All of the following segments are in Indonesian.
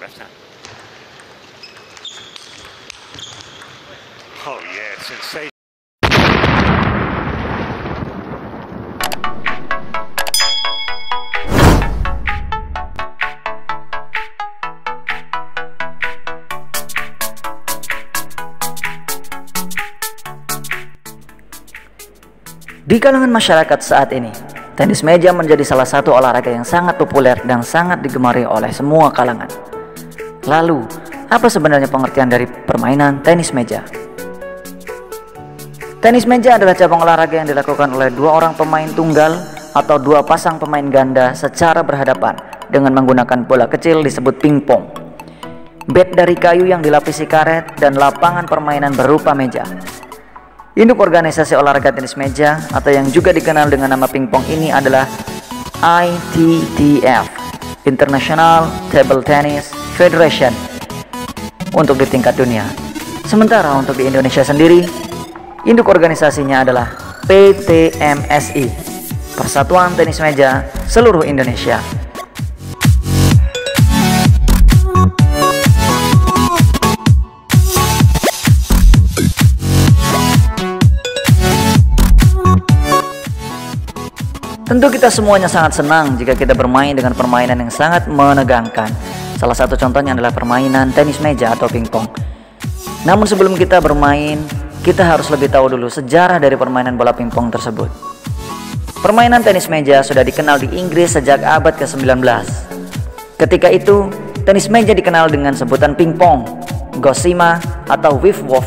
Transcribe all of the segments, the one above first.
left hand. Oh yeah, sensation. Di kalangan masyarakat saat ini, tenis meja menjadi salah satu olahraga yang sangat populer dan sangat digemari oleh semua kalangan. Lalu, apa sebenarnya pengertian dari permainan tenis meja? Tenis meja adalah cabang olahraga yang dilakukan oleh dua orang pemain tunggal atau dua pasang pemain ganda secara berhadapan dengan menggunakan bola kecil disebut pingpong, bat dari kayu yang dilapisi karet, dan lapangan permainan berupa meja. Induk organisasi olahraga tenis meja atau yang juga dikenal dengan nama pingpong ini adalah ITTF, International Table Tennis Federation, untuk di tingkat dunia. Sementara untuk di Indonesia sendiri, induk organisasinya adalah PTMSI, Persatuan Tenis Meja Seluruh Indonesia. Tentu kita semuanya sangat senang jika kita bermain dengan permainan yang sangat menegangkan. Salah satu contohnya adalah permainan tenis meja atau pingpong. Namun sebelum kita bermain, kita harus lebih tahu dulu sejarah dari permainan bola pingpong tersebut. Permainan tenis meja sudah dikenal di Inggris sejak abad ke-19. Ketika itu, tenis meja dikenal dengan sebutan pingpong, gosima, atau wiff-woff.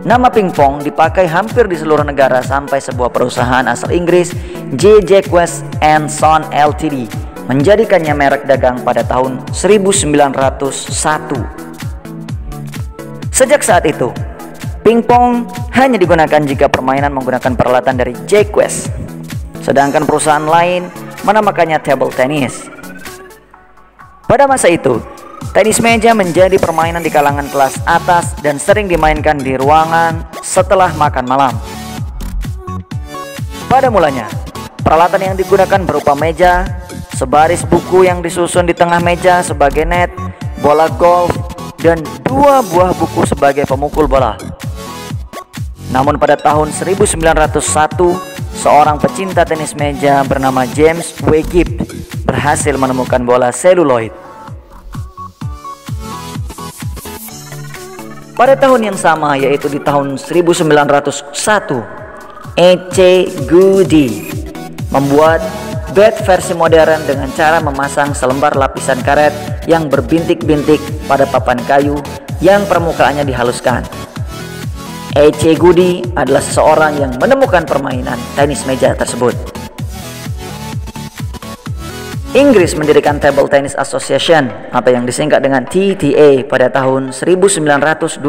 Nama pingpong dipakai hampir di seluruh negara sampai sebuah perusahaan asal Inggris, J. Jacques and Son Ltd, menjadikannya merek dagang pada tahun 1901. Sejak saat itu, pingpong hanya digunakan jika permainan menggunakan peralatan dari Jacques, sedangkan perusahaan lain menamakannya table tennis. Pada masa itu, tenis meja menjadi permainan di kalangan kelas atas dan sering dimainkan di ruangan setelah makan malam. Pada mulanya, peralatan yang digunakan berupa meja, sebaris buku yang disusun di tengah meja sebagai net, bola golf, dan dua buah buku sebagai pemukul bola. Namun pada tahun 1901, seorang pecinta tenis meja bernama James W. Gibb berhasil menemukan bola seluloid. Pada tahun yang sama, yaitu di tahun 1901, E.C. Goody membuat bat versi modern dengan cara memasang selembar lapisan karet yang berbintik-bintik pada papan kayu yang permukaannya dihaluskan. E.C. Goody adalah seseorang yang menemukan permainan tenis meja tersebut. Inggris mendirikan Table Tennis Association atau yang disingkat dengan TTA pada tahun 1921.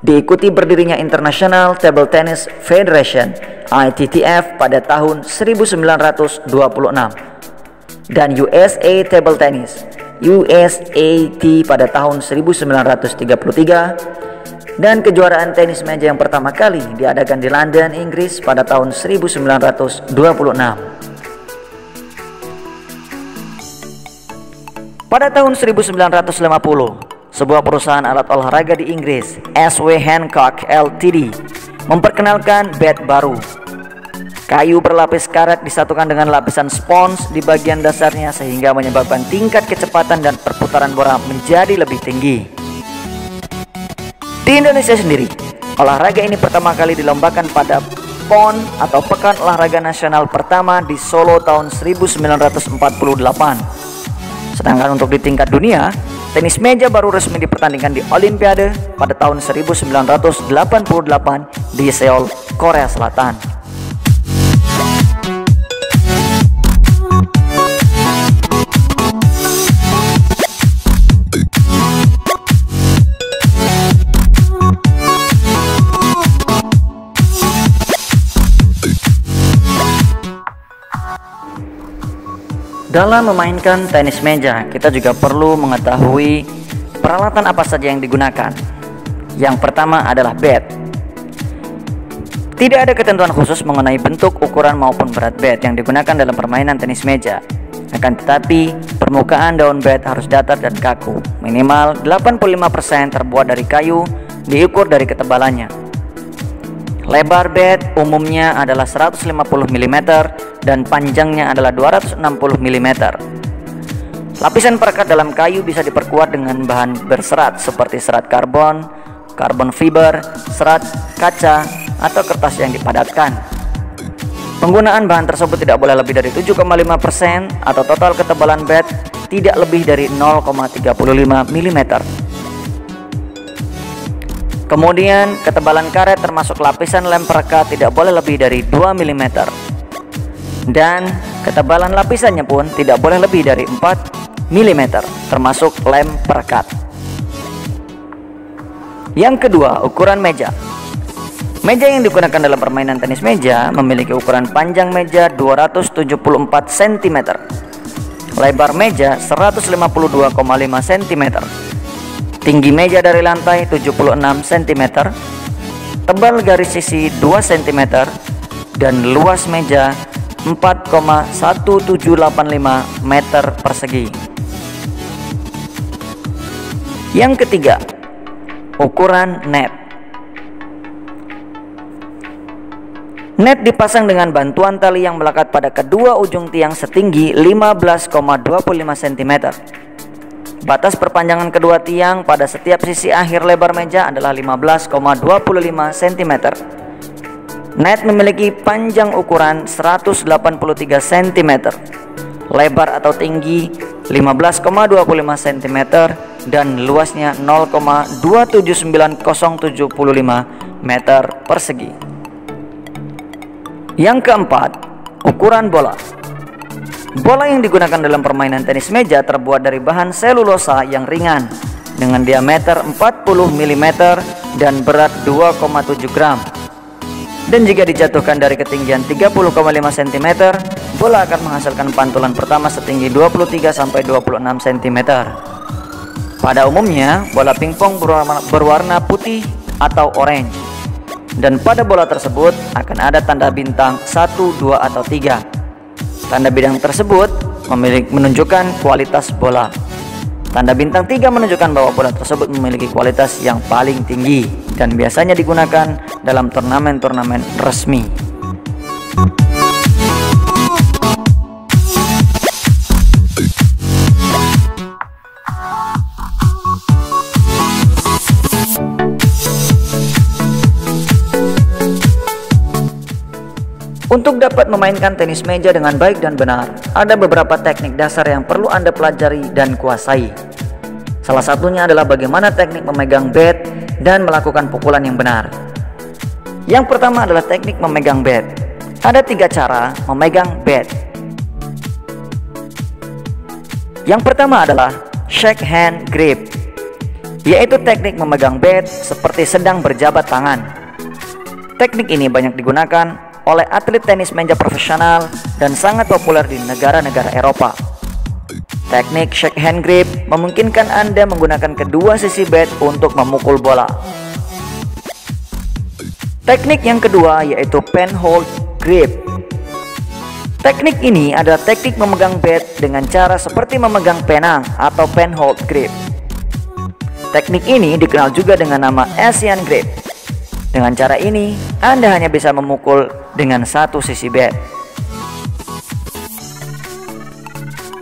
Diikuti berdirinya International Table Tennis Federation ITTF pada tahun 1926 dan USA Table Tennis USAT pada tahun 1933, dan kejuaraan tenis meja yang pertama kali diadakan di London, Inggris pada tahun 1926. Pada tahun 1950, sebuah perusahaan alat olahraga di Inggris, S.W. Hancock Ltd, memperkenalkan bat baru. Kayu berlapis karet disatukan dengan lapisan spons di bagian dasarnya sehingga menyebabkan tingkat kecepatan dan perputaran bola menjadi lebih tinggi. Di Indonesia sendiri, olahraga ini pertama kali dilombakan pada PON atau Pekan Olahraga Nasional pertama di Solo tahun 1948. Sedangkan untuk di tingkat dunia, tenis meja baru resmi dipertandingkan di Olimpiade pada tahun 1988 di Seoul, Korea Selatan. Dalam memainkan tenis meja, kita juga perlu mengetahui peralatan apa saja yang digunakan. Yang pertama adalah bat. Tidak ada ketentuan khusus mengenai bentuk, ukuran maupun berat bat yang digunakan dalam permainan tenis meja. Akan tetapi, permukaan daun bat harus datar dan kaku. Minimal 85% terbuat dari kayu, diukur dari ketebalannya. Lebar bat umumnya adalah 150 mm dan panjangnya adalah 260 mm. Lapisan perekat dalam kayu bisa diperkuat dengan bahan berserat seperti serat karbon, karbon fiber, serat kaca, atau kertas yang dipadatkan. Penggunaan bahan tersebut tidak boleh lebih dari 7,5% atau total ketebalan bat tidak lebih dari 0,35 mm. Kemudian ketebalan karet termasuk lapisan lem perekat tidak boleh lebih dari 2 mm. Dan ketebalan lapisannya pun tidak boleh lebih dari 4 mm termasuk lem perekat. Yang kedua, ukuran meja. Meja yang digunakan dalam permainan tenis meja memiliki ukuran panjang meja 274 cm, lebar meja 152,5 cm, tinggi meja dari lantai 76 cm, tebal garis sisi 2 cm, dan luas meja 4,1785 meter persegi. Yang ketiga, ukuran net. Net dipasang dengan bantuan tali yang melekat pada kedua ujung tiang setinggi 15,25 cm. Batas perpanjangan kedua tiang pada setiap sisi akhir lebar meja adalah 15,25 cm. Net memiliki panjang ukuran 183 cm, lebar atau tinggi 15,25 cm, dan luasnya 0,279075 meter persegi. Yang keempat, ukuran bola. Bola yang digunakan dalam permainan tenis meja terbuat dari bahan selulosa yang ringan dengan diameter 40 mm dan berat 2,7 gram. Dan jika dijatuhkan dari ketinggian 30,5 cm, bola akan menghasilkan pantulan pertama setinggi 23-26 cm. Pada umumnya, bola pingpong berwarna putih atau orange. Dan pada bola tersebut akan ada tanda bintang 1, 2, atau 3. Tanda bintang tersebut menunjukkan kualitas bola. Tanda bintang 3 menunjukkan bahwa bola tersebut memiliki kualitas yang paling tinggi dan biasanya digunakan dalam turnamen-turnamen resmi. Untuk dapat memainkan tenis meja dengan baik dan benar, ada beberapa teknik dasar yang perlu Anda pelajari dan kuasai. Salah satunya adalah bagaimana teknik memegang bat dan melakukan pukulan yang benar. Yang pertama adalah teknik memegang bat. Ada 3 cara memegang bat. Yang pertama adalah shake hand grip, yaitu teknik memegang bat seperti sedang berjabat tangan. Teknik ini banyak digunakan oleh atlet tenis meja profesional dan sangat populer di negara-negara Eropa. Teknik shake hand grip memungkinkan Anda menggunakan kedua sisi bat untuk memukul bola. Teknik yang kedua yaitu pen hold grip. Teknik ini adalah teknik memegang bat dengan cara seperti memegang penang atau pen hold grip. Teknik ini dikenal juga dengan nama Asian grip. Dengan cara ini, Anda hanya bisa memukul dengan satu sisi bat.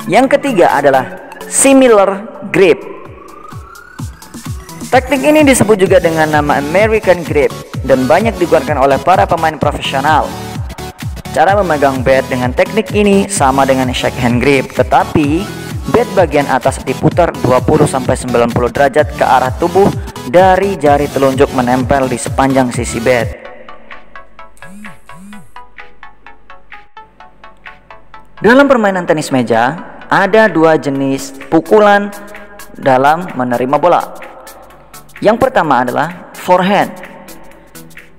Yang ketiga adalah similar grip. Teknik ini disebut juga dengan nama American grip dan banyak digunakan oleh para pemain profesional. Cara memegang bat dengan teknik ini sama dengan shake hand grip, tetapi bat bagian atas diputar 20-90 derajat ke arah tubuh dari jari telunjuk menempel di sepanjang sisi bat. Dalam permainan tenis meja, ada 2 jenis pukulan dalam menerima bola. Yang pertama adalah forehand,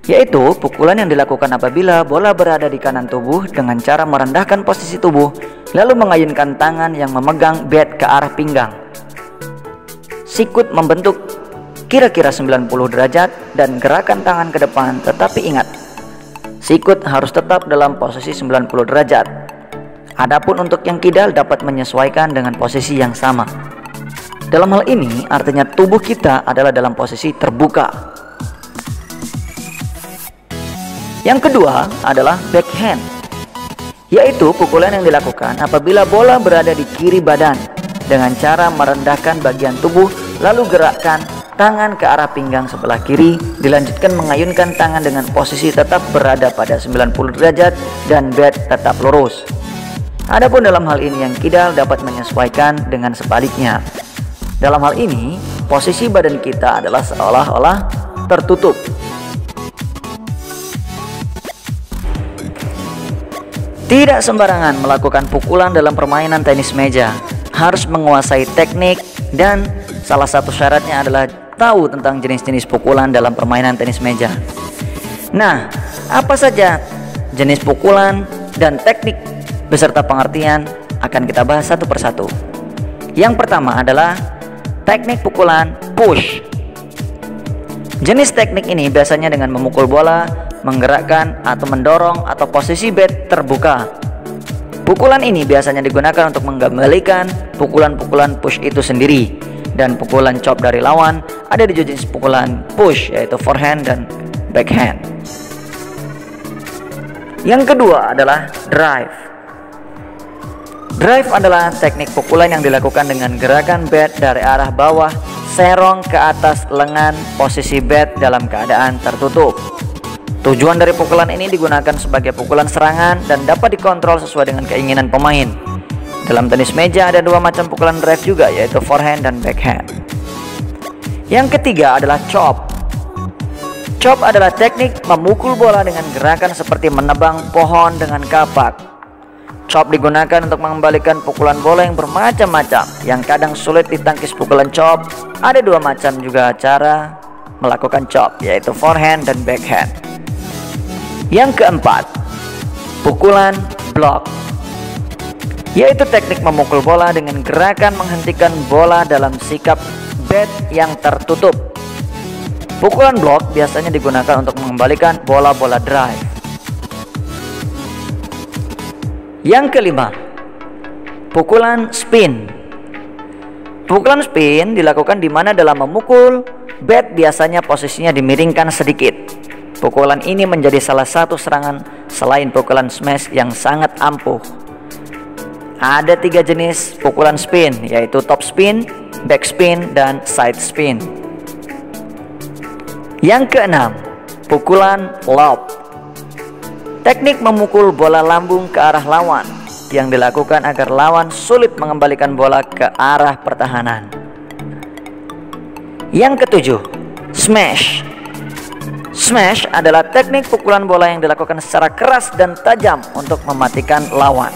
yaitu pukulan yang dilakukan apabila bola berada di kanan tubuh dengan cara merendahkan posisi tubuh lalu mengayunkan tangan yang memegang bat ke arah pinggang. Sikut membentuk kira-kira 90 derajat dan gerakan tangan ke depan, tetapi ingat, sikut harus tetap dalam posisi 90 derajat. Adapun untuk yang kidal dapat menyesuaikan dengan posisi yang sama. Dalam hal ini artinya tubuh kita adalah dalam posisi terbuka. Yang kedua adalah backhand, yaitu pukulan yang dilakukan apabila bola berada di kiri badan dengan cara merendahkan bagian tubuh lalu gerakkan tangan ke arah pinggang sebelah kiri, dilanjutkan mengayunkan tangan dengan posisi tetap berada pada 90 derajat dan bat tetap lurus. Adapun dalam hal ini yang kidal dapat menyesuaikan dengan sebaliknya. Dalam hal ini, posisi badan kita adalah seolah-olah tertutup. Tidak sembarangan melakukan pukulan dalam permainan tenis meja. Harus menguasai teknik dan salah satu syaratnya adalah tahu tentang jenis-jenis pukulan dalam permainan tenis meja. Nah, apa saja jenis pukulan dan teknik beserta pengertian akan kita bahas satu persatu. Yang pertama adalah teknik pukulan push. Jenis teknik ini biasanya dengan memukul bola, menggerakkan atau mendorong atau posisi bat terbuka. Pukulan ini biasanya digunakan untuk mengembalikan pukulan-pukulan push itu sendiri. Dan pukulan chop dari lawan ada di jenis pukulan push, yaitu forehand dan backhand. Yang kedua adalah drive. Drive adalah teknik pukulan yang dilakukan dengan gerakan bat dari arah bawah serong ke atas lengan, posisi bat dalam keadaan tertutup. Tujuan dari pukulan ini digunakan sebagai pukulan serangan dan dapat dikontrol sesuai dengan keinginan pemain. Dalam tenis meja ada dua macam pukulan drive juga, yaitu forehand dan backhand. Yang ketiga adalah chop. Chop adalah teknik memukul bola dengan gerakan seperti menebang pohon dengan kapak. Chop digunakan untuk mengembalikan pukulan bola yang bermacam-macam. Yang kadang sulit ditangkis pukulan chop. Ada dua macam juga cara melakukan chop, yaitu forehand dan backhand. Yang keempat, pukulan block, yaitu teknik memukul bola dengan gerakan menghentikan bola dalam sikap bat yang tertutup. Pukulan block biasanya digunakan untuk mengembalikan bola-bola drive. Yang kelima, pukulan spin. Pukulan spin dilakukan di mana dalam memukul bat biasanya posisinya dimiringkan sedikit. Pukulan ini menjadi salah satu serangan selain pukulan smash yang sangat ampuh. Ada tiga jenis pukulan spin, yaitu top spin, back spin, dan side spin. Yang keenam, pukulan lob. Teknik memukul bola lambung ke arah lawan yang dilakukan agar lawan sulit mengembalikan bola ke arah pertahanan. Yang ketujuh, smash. Smash adalah teknik pukulan bola yang dilakukan secara keras dan tajam untuk mematikan lawan.